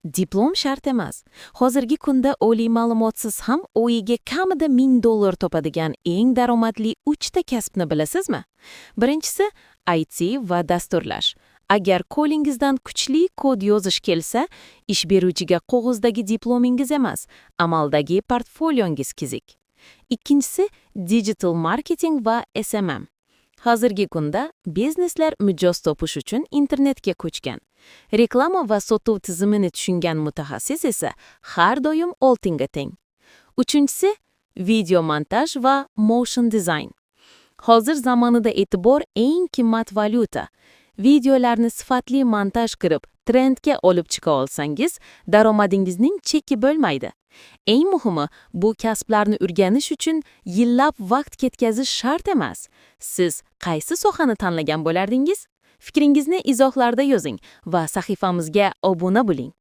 Diplom shart emas. Hozirgi kunda oliy ma'lumotsiz ham oyiga kamida $1000 topadigan eng daromadli 3 ta kasbni bilasizmi? Birinchisi IT va dasturlash. Agar qo'lingizdan kuchli kod yozish kelsa, ish beruvchiga qog'ozdagi diplomingiz emas, amaldagi portfolyongiz kerak. Ikkinchisi digital marketing va SMM. Hozirgi kunda bizneslar mijoz topish uchun internetga ko'chgan. Reklama va sotuv tizimini tushungan mutaxassis esa har doim oltinga teng. Uchinchisi video montaj va motion design. Hozir zamonida e'tibor eng qimmat valyuta. Videolarni sifatli montaj qilib, trendga olib chiqa olsangiz, daromadingizning cheki bo'lmaydi. Eng muhimi, bu kasblarni o'rganish uchun yillab vaqt ketkazish shart emas. Siz qaysi sohani tanlagan bo'lardingiz? Fikringizni izohlarda yozing va sahifamizga obuna bo'ling.